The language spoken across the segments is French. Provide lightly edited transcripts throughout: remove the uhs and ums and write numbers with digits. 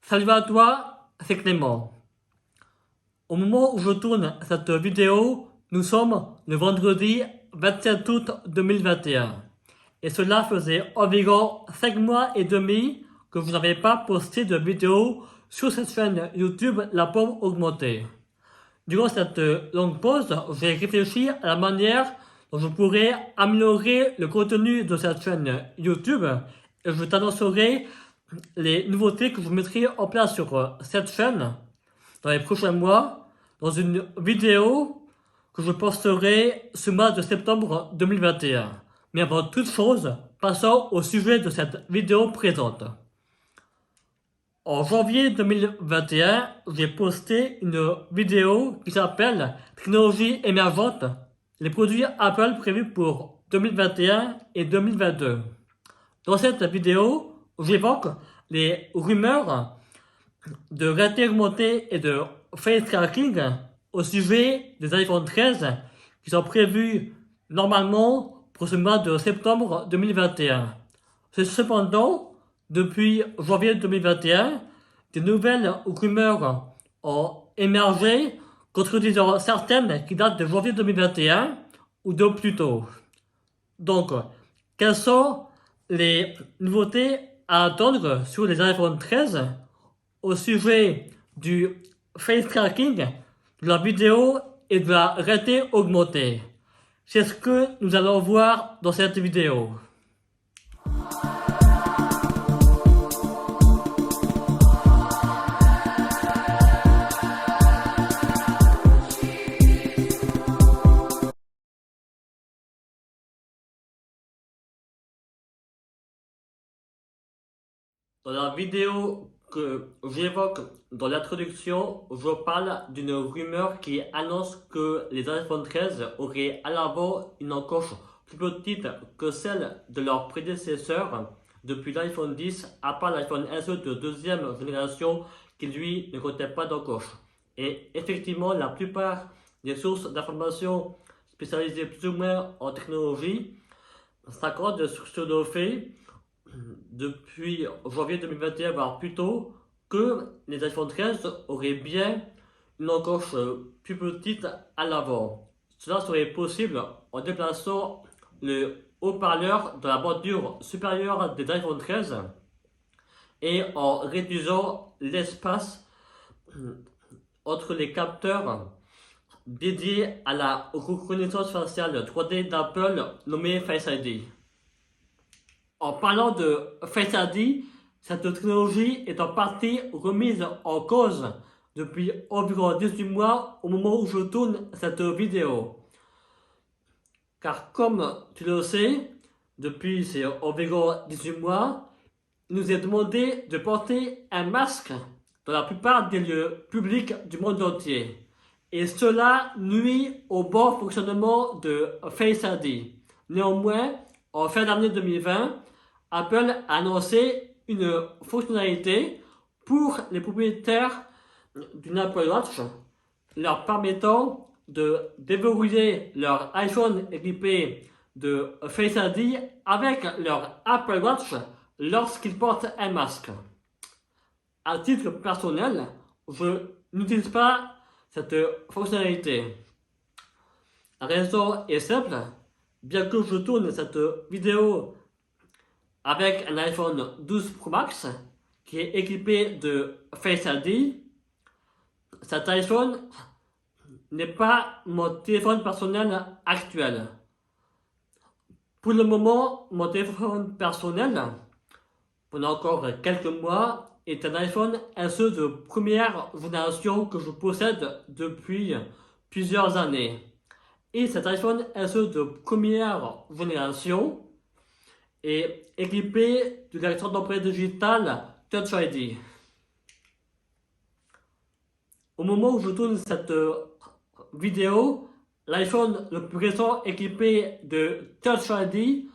Salut à toi, c'est Clément. Au moment où je tourne cette vidéo, nous sommes le vendredi 27 août 2021. Et cela faisait environ 5 mois et demi que je n'avais pas posté de vidéo sur cette chaîne YouTube La Pomme Augmentée. Durant cette longue pause, j'ai réfléchi à la manière dont je pourrais améliorer le contenu de cette chaîne YouTube et je t'annoncerai les nouveautés que je mettrai en place sur cette chaîne dans les prochains mois dans une vidéo que je posterai ce mois de septembre 2021. Mais avant toute chose, passons au sujet de cette vidéo présente. En janvier 2021, j'ai posté une vidéo qui s'appelle Technologie émergente, les produits Apple prévus pour 2021 et 2022. Dans cette vidéo, j'évoque les rumeurs de réalité augmentée et de face tracking au sujet des iPhone 13 qui sont prévus normalement pour ce mois de septembre 2021. Cependant, depuis janvier 2021, des nouvelles rumeurs ont émergé contredisant certaines qui datent de janvier 2021 ou de plus tôt. Donc, quelles sont les nouveautés à attendre sur les iPhone 13 au sujet du face tracking, de la vidéo et de la réalité augmentée? C'est ce que nous allons voir dans cette vidéo. Dans la vidéo que j'évoque dans l'introduction, je parle d'une rumeur qui annonce que les iPhone 13 auraient à l'avant une encoche plus petite que celle de leurs prédécesseurs depuis l'iPhone 10, à part l'iPhone SE de deuxième génération qui lui ne comptait pas d'encoche. Et effectivement, la plupart des sources d'informations spécialisées plus ou moins en technologie s'accordent sur le fait depuis janvier 2021, voire plus tôt, que les iPhone 13 auraient bien une encoche plus petite à l'avant. Cela serait possible en déplaçant le haut-parleur de la bordure supérieure des iPhone 13 et en réduisant l'espace entre les capteurs dédiés à la reconnaissance faciale 3D d'Apple nommé Face ID. En parlant de Face ID, cette technologie est en partie remise en cause depuis environ 18 mois au moment où je tourne cette vidéo. Car comme tu le sais, depuis environ 18 mois, il nous est demandé de porter un masque dans la plupart des lieux publics du monde entier. Et cela nuit au bon fonctionnement de Face ID. Néanmoins, en fin d'année 2020, Apple a annoncé une fonctionnalité pour les propriétaires d'une Apple Watch leur permettant de déverrouiller leur iPhone équipé de Face ID avec leur Apple Watch lorsqu'ils portent un masque. À titre personnel, je n'utilise pas cette fonctionnalité. La raison est simple, bien que je tourne cette vidéo avec un iPhone 12 Pro Max qui est équipé de Face ID, cet iPhone n'est pas mon téléphone personnel actuel. Pour le moment, mon téléphone personnel, pendant encore quelques mois, est un iPhone SE de première génération que je possède depuis plusieurs années. Et cet iPhone SE de première génération est équipé du lecteur d'empreinte digitale Touch ID. Au moment où je tourne cette vidéo, l'iPhone le plus récent équipé de Touch ID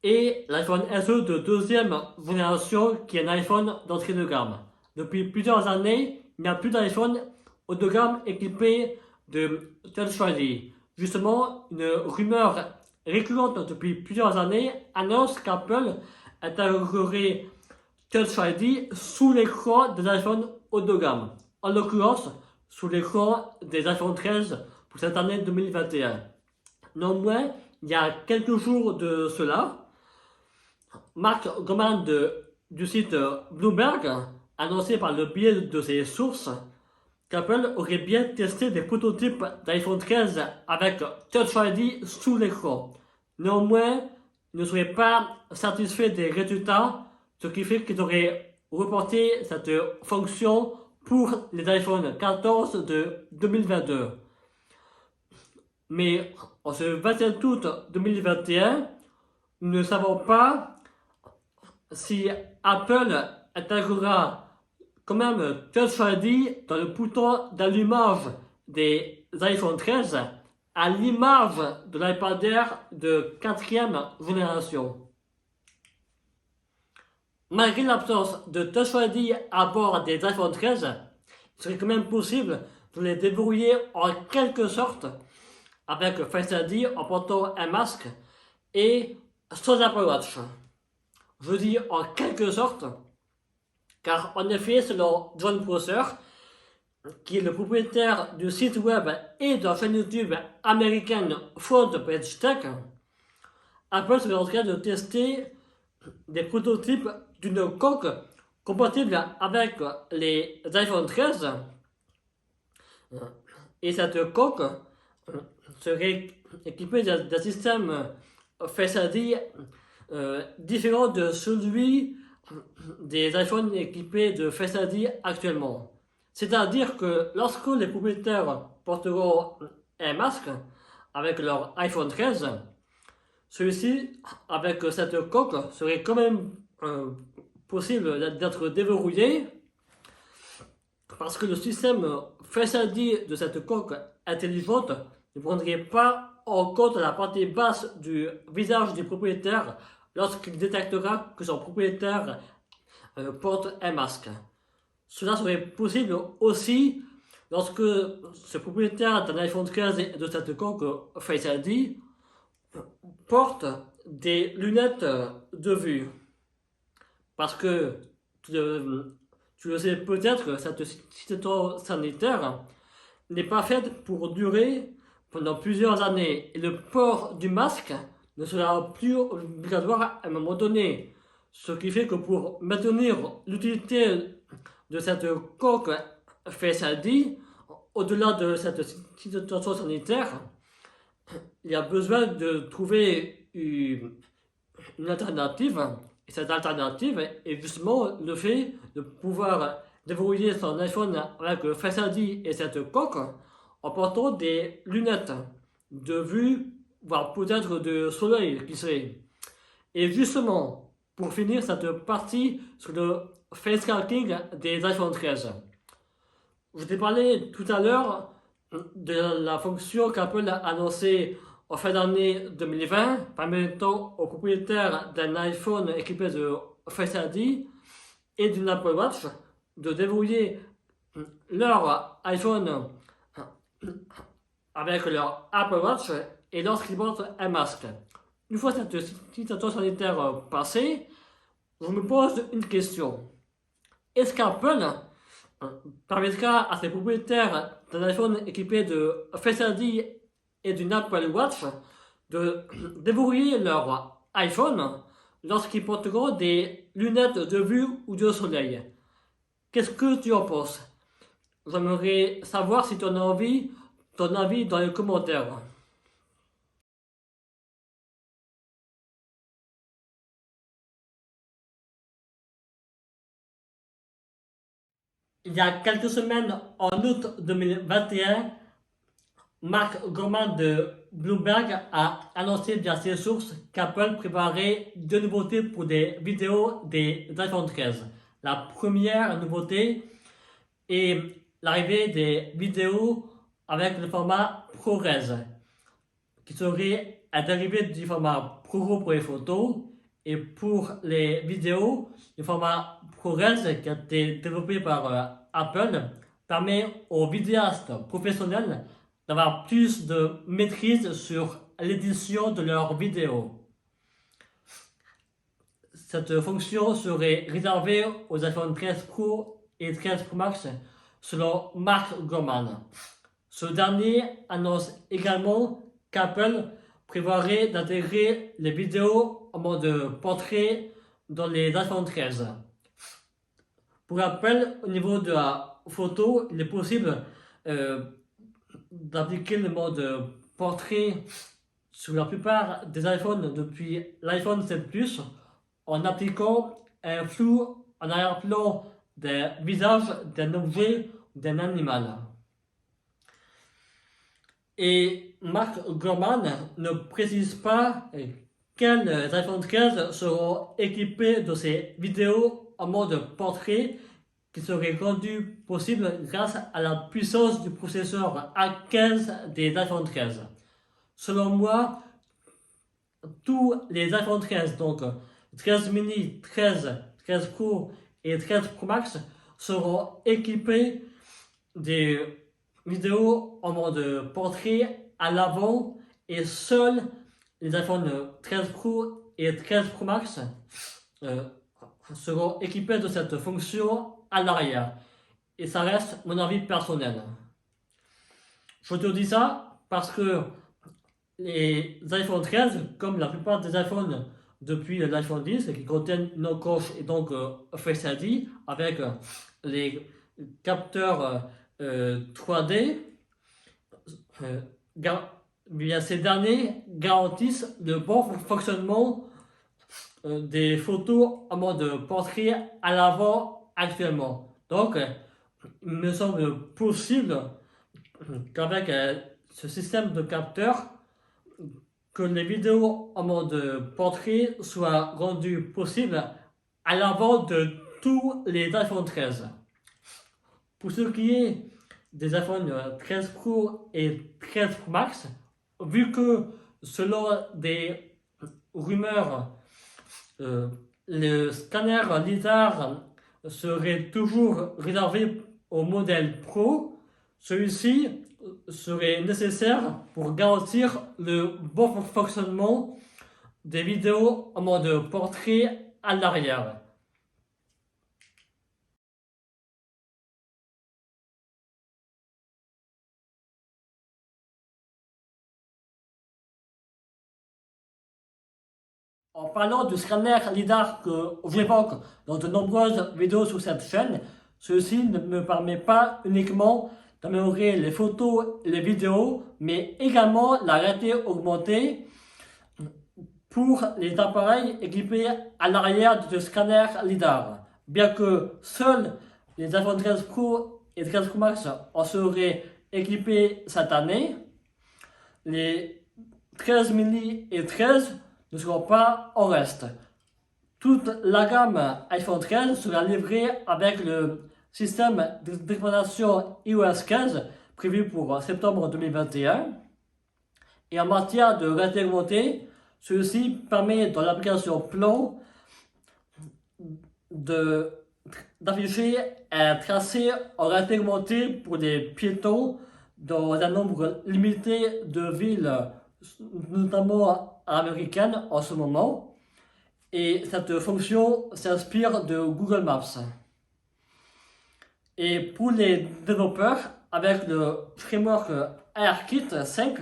est l'iPhone SE de deuxième génération qui est un iPhone d'entrée de gamme. Depuis plusieurs années, il n'y a plus d'iPhone haut de gamme équipé de Touch ID. Justement, une rumeur récurrente depuis plusieurs années annonce qu'Apple intégrerait Touch ID sous l'écran des iPhones haut de gamme. En l'occurrence, sous l'écran des iPhone 13 pour cette année 2021. Néanmoins, il y a quelques jours de cela, Mark Gurman du site Bloomberg annoncé par le biais de ses sources qu'Apple aurait bien testé des prototypes d'iPhone 13 avec Touch ID sous l'écran. Néanmoins, il ne serait pas satisfait des résultats, ce qui fait qu'il aurait reporté cette fonction pour les iPhone 14 de 2022. Mais en ce 27 août 2021, nous ne savons pas si Apple intégrera quand même Touch ID dans le bouton d'allumage des iPhone 13 à l'image de l'iPad Air de 4e génération. Malgré l'absence de Touch ID à bord des iPhone 13, il serait quand même possible de les déverrouiller en quelque sorte avec Face ID en portant un masque et sans Apple Watch. Je dis en quelque sorte, car en effet, selon John Prosser, qui est le propriétaire du site web et de la chaîne YouTube américaine Front Page Tech, Apple serait en train de tester des prototypes d'une coque compatible avec les iPhone 13. Et cette coque serait équipée d'un système Face ID différent de celui des iPhones équipés de Face ID actuellement. C'est-à-dire que lorsque les propriétaires porteront un masque avec leur iPhone 13, celui-ci, avec cette coque, serait quand même possible d'être déverrouillé parce que le système Face ID de cette coque intelligente ne prendrait pas en compte la partie basse du visage du propriétaire lorsqu'il détectera que son propriétaire porte un masque. Cela serait possible aussi lorsque ce propriétaire d'un iPhone 13 et de cette coque Face ID porte des lunettes de vue. Parce que tu le sais peut-être, cette situation sanitaire n'est pas faite pour durer pendant plusieurs années et le port du masque ne sera plus obligatoire à un moment donné. Ce qui fait que pour maintenir l'utilité de cette coque Face ID, au-delà de cette situation sanitaire, il y a besoin de trouver une alternative. Et cette alternative est justement le fait de pouvoir déverrouiller son iPhone avec Face ID et cette coque en portant des lunettes de vue, voire peut-être de soleil, qui sait. Et justement, pour finir cette partie sur le face tracking des iPhone 13. Je t'ai parlé tout à l'heure de la fonction qu'Apple a annoncée en fin d'année 2020, permettant aux propriétaires d'un iPhone équipé de Face ID et d'une Apple Watch de déverrouiller leur iPhone avec leur Apple Watch et lorsqu'ils portent un masque. Une fois cette situation sanitaire passée, je me pose une question. Est-ce qu'Apple permettra à ses propriétaires d'un iPhone équipé de Face ID et d'une Apple Watch de déverrouiller leur iPhone lorsqu'ils porteront des lunettes de vue ou de soleil? Qu'est-ce que tu en penses? J'aimerais savoir si tu en as envie, ton avis dans les commentaires. Il y a quelques semaines, en août 2021, Mark Gurman de Bloomberg a annoncé via ses sources qu'Apple préparait deux nouveautés pour des vidéos des iPhone 13. La première nouveauté est l'arrivée des vidéos avec le format ProRes, qui serait un dérivé du format ProRAW pour les photos, et pour les vidéos, le format ProRes qui a été développé par Apple permet aux vidéastes professionnels d'avoir plus de maîtrise sur l'édition de leurs vidéos. cette fonction serait réservée aux iPhone 13 Pro et 13 Pro Max selon Mark Gurman. Ce dernier annonce également qu'Apple prévoirait d'intégrer les vidéos en mode portrait dans les iPhone 13. Pour Apple, au niveau de la photo, il est possible d'appliquer le mode portrait sur la plupart des iPhones depuis l'iPhone 7 Plus en appliquant un flou en arrière-plan d'un visage, d'un objet ou d'un animal. Et Mark Gurman ne précise pas quels iPhone 13 seront équipés de ces vidéos en mode portrait qui serait rendu possible grâce à la puissance du processeur A15 des iPhone 13. Selon moi, tous les iPhone 13, donc 13 mini, 13, 13 Pro et 13 Pro Max, seront équipés des vidéos en mode portrait à l'avant et seuls les iPhone 13 Pro et 13 Pro Max seront équipés de cette fonction à l'arrière. Et ça reste mon avis personnel. Je te dis ça parce que les iPhone 13, comme la plupart des iPhones depuis l'iPhone 10, qui contiennent une encoche et donc Face ID avec les capteurs 3D, bien ces derniers garantissent le bon fonctionnement des photos en mode portrait à l'avant actuellement. Donc, il me semble possible qu'avec ce système de capteurs, que les vidéos en mode portrait soient rendues possibles à l'avant de tous les iPhone 13. Pour ce qui est des iPhone 13 Pro et 13 Pro Max, vu que selon des rumeurs, le scanner LiDAR serait toujours réservé au modèle Pro, celui-ci serait nécessaire pour garantir le bon fonctionnement des vidéos en mode portrait à l'arrière. En parlant du scanner LiDAR que j'évoque dans de nombreuses vidéos sur cette chaîne, ceci ne me permet pas uniquement d'améliorer les photos et les vidéos, mais également la réalité augmentée pour les appareils équipés à l'arrière de scanner LiDAR. Bien que seuls les iPhone 13 Pro et 13 Pro Max en seraient équipés cette année, les 13 mini et 13 ne seront pas en reste. Toute la gamme iPhone 13 sera livrée avec le système d'exploitation iOS 15 prévu pour septembre 2021. Et en matière de réalité augmentée, ceci permet dans l'application Plan d'afficher un tracé en réalité augmentée pour des piétons dans un nombre limité de villes, notamment américaines en ce moment. Et cette fonction s'inspire de Google Maps. Et pour les développeurs, avec le framework ARKit 5,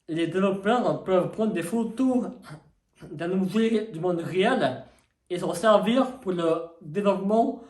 les développeurs peuvent prendre des photos d'un objet du monde réel et s'en servir pour le développement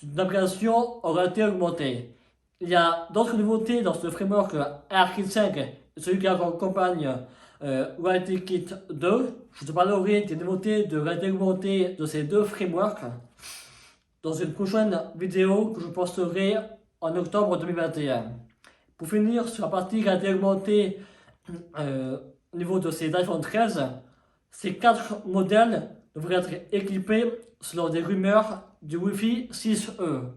d'une application en réalité augmentée. Il y a d'autres nouveautés dans ce framework ARKit 5, celui qui accompagne RealityKit 2. Je te parlerai des nouveautés de réalité augmentée de ces deux frameworks dans une prochaine vidéo que je posterai en octobre 2021. Pour finir sur la partie réalité augmentée au niveau de ces iPhone 13, ces 4 modèles devraient être équipés selon des rumeurs du Wi-Fi 6E.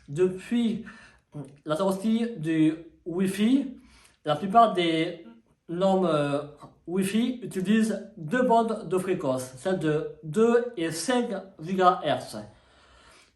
Depuis la sortie du Wi-Fi, la plupart des normes Wi-Fi utilisent deux bandes de fréquences, celles de 2 et 5 GHz.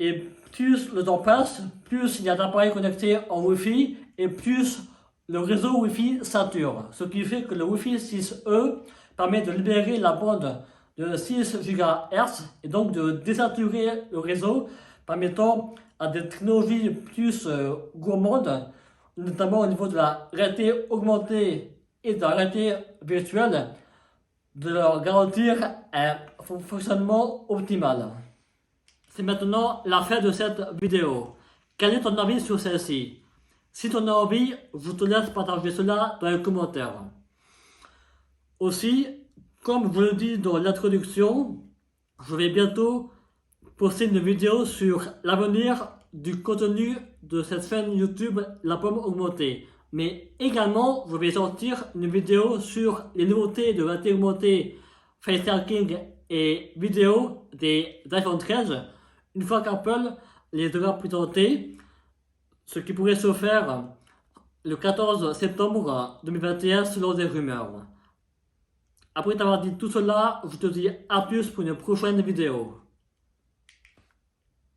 Et plus le temps passe, plus il y a d'appareils connectés en Wi-Fi et plus le réseau Wi-Fi sature. Ce qui fait que le Wi-Fi 6E permet de libérer la bande de 6 GHz et donc de désaturer le réseau, permettant à des technologies plus gourmandes, notamment au niveau de la réalité augmentée et de la réalité virtuelle, de leur garantir un fonctionnement optimal. C'est maintenant la fin de cette vidéo. Quel est ton avis sur celle-ci? Si tu en as envie, je te laisse partager cela dans les commentaires. Aussi, comme je le dis dans l'introduction, je vais bientôt poster une vidéo sur l'avenir du contenu de cette chaîne YouTube La Pomme Augmentée. Mais également, je vais sortir une vidéo sur les nouveautés de réalité augmentée, face tracking et vidéo des iPhone 13, une fois qu'Apple les aura présentés, ce qui pourrait se faire le 14 septembre 2021 selon des rumeurs. Après t'avoir dit tout cela, je te dis à plus pour une prochaine vidéo.